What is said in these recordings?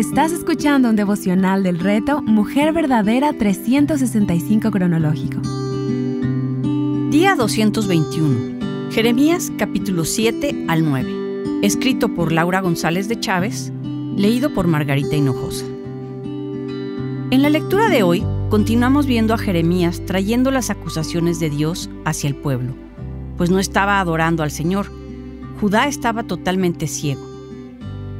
Estás escuchando un devocional del reto Mujer Verdadera 365 cronológico. Día 221. Jeremías capítulo 7 al 9. Escrito por Laura González de Chávez, leído por Margarita Hinojosa. En la lectura de hoy, continuamos viendo a Jeremías trayendo las acusaciones de Dios hacia el pueblo, pues no estaba adorando al Señor. Judá estaba totalmente ciego.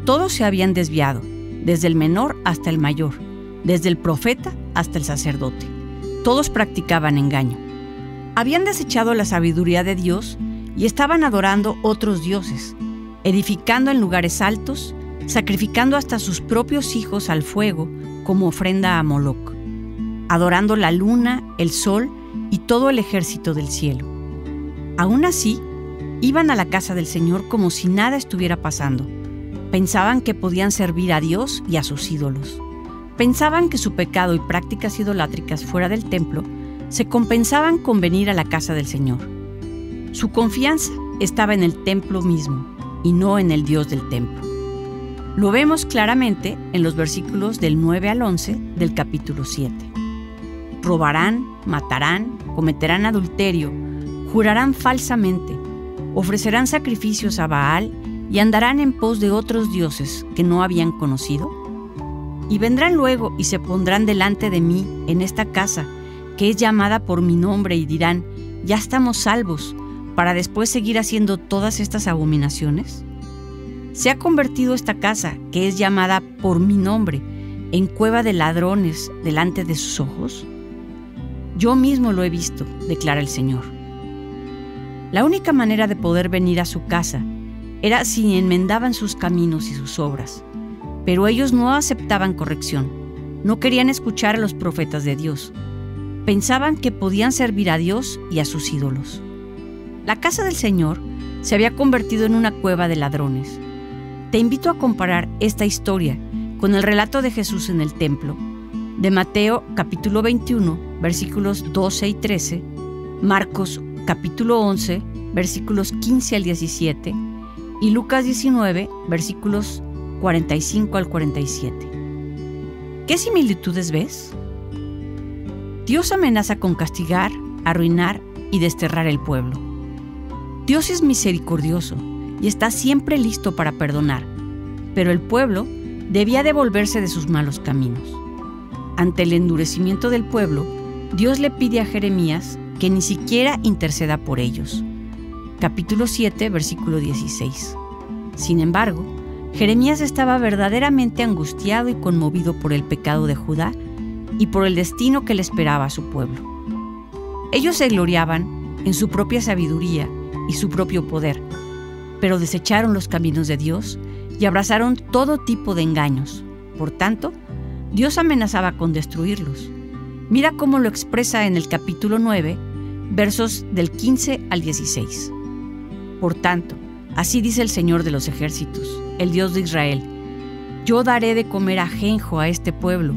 Todos se habían desviado, desde el menor hasta el mayor, desde el profeta hasta el sacerdote. Todos practicaban engaño. Habían desechado la sabiduría de Dios y estaban adorando otros dioses, edificando en lugares altos, sacrificando hasta sus propios hijos al fuego como ofrenda a Moloc, adorando la luna, el sol y todo el ejército del cielo. Aún así, iban a la casa del Señor como si nada estuviera pasando. Pensaban que podían servir a Dios y a sus ídolos. Pensaban que su pecado y prácticas idolátricas fuera del templo se compensaban con venir a la casa del Señor. Su confianza estaba en el templo mismo y no en el Dios del templo. Lo vemos claramente en los versículos del 9 al 11 del capítulo 7. Robarán, matarán, cometerán adulterio, jurarán falsamente, ofrecerán sacrificios a Baal y andarán en pos de otros dioses que no habían conocido. Y vendrán luego y se pondrán delante de mí en esta casa, que es llamada por mi nombre, y dirán: ¿ya estamos salvos?, para después seguir haciendo todas estas abominaciones. ¿Se ha convertido esta casa, que es llamada por mi nombre, en cueva de ladrones delante de sus ojos? Yo mismo lo he visto, declara el Señor. La única manera de poder venir a su casa era si enmendaban sus caminos y sus obras. Pero ellos no aceptaban corrección, no querían escuchar a los profetas de Dios. Pensaban que podían servir a Dios y a sus ídolos. La casa del Señor se había convertido en una cueva de ladrones. Te invito a comparar esta historia con el relato de Jesús en el templo, de Mateo capítulo 21, versículos 12 y 13, Marcos capítulo 11, versículos 15 al 17, y Lucas 19, versículos 45 al 47. ¿Qué similitudes ves? Dios amenaza con castigar, arruinar y desterrar el pueblo. Dios es misericordioso y está siempre listo para perdonar, pero el pueblo debía devolverse de sus malos caminos. Ante el endurecimiento del pueblo, Dios le pide a Jeremías que ni siquiera interceda por ellos. Capítulo 7, versículo 16. Sin embargo, Jeremías estaba verdaderamente angustiado y conmovido por el pecado de Judá y por el destino que le esperaba a su pueblo. Ellos se gloriaban en su propia sabiduría y su propio poder, pero desecharon los caminos de Dios y abrazaron todo tipo de engaños. Por tanto, Dios amenazaba con destruirlos. Mira cómo lo expresa en el capítulo 9, versos del 15 al 16. Por tanto, así dice el Señor de los ejércitos, el Dios de Israel: yo daré de comer ajenjo a este pueblo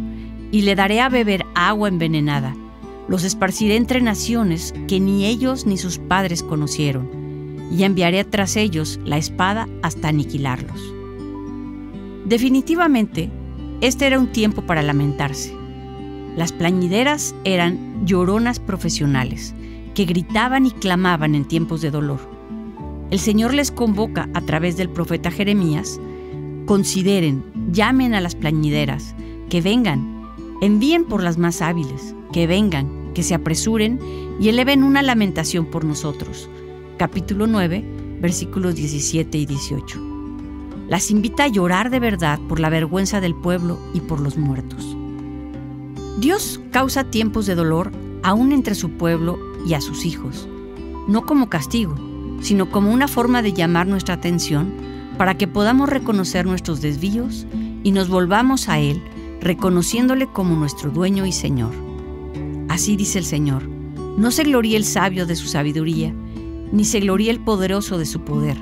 y le daré a beber agua envenenada. Los esparciré entre naciones que ni ellos ni sus padres conocieron, y enviaré tras ellos la espada hasta aniquilarlos. Definitivamente, este era un tiempo para lamentarse. Las plañideras eran lloronas profesionales que gritaban y clamaban en tiempos de dolor. El Señor les convoca a través del profeta Jeremías: consideren, llamen a las plañideras, que vengan, envíen por las más hábiles, que vengan, que se apresuren y eleven una lamentación por nosotros. Capítulo 9, versículos 17 y 18. Las invita a llorar de verdad por la vergüenza del pueblo y por los muertos. Dios causa tiempos de dolor aún entre su pueblo y a sus hijos, no como castigo, sino como una forma de llamar nuestra atención para que podamos reconocer nuestros desvíos y nos volvamos a Él, reconociéndole como nuestro dueño y Señor. Así dice el Señor: no se gloríe el sabio de su sabiduría, ni se gloríe el poderoso de su poder,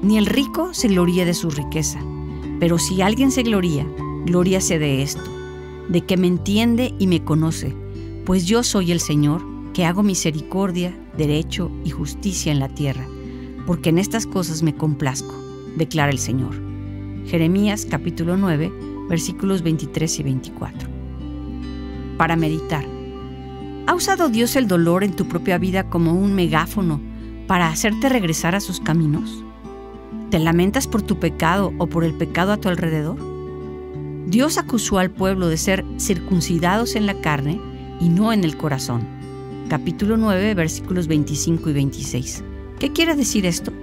ni el rico se gloríe de su riqueza. Pero si alguien se gloría, gloríase de esto, de que me entiende y me conoce, pues yo soy el Señor, que hago misericordia, derecho y justicia en la tierra, porque en estas cosas me complazco, declara el Señor. Jeremías capítulo 9, versículos 23 y 24. Para meditar. ¿Ha usado Dios el dolor en tu propia vida como un megáfono para hacerte regresar a sus caminos? ¿Te lamentas por tu pecado o por el pecado a tu alrededor? Dios acusó al pueblo de ser circuncidados en la carne y no en el corazón. Capítulo 9, versículos 25 y 26. ¿Qué quiere decir esto?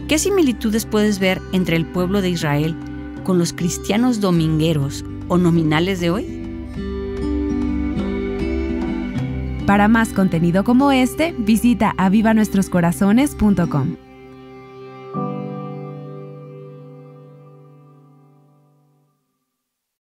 ¿Qué similitudes puedes ver entre el pueblo de Israel con los cristianos domingueros o nominales de hoy? Para más contenido como este, visita avivanuestroscorazones.com.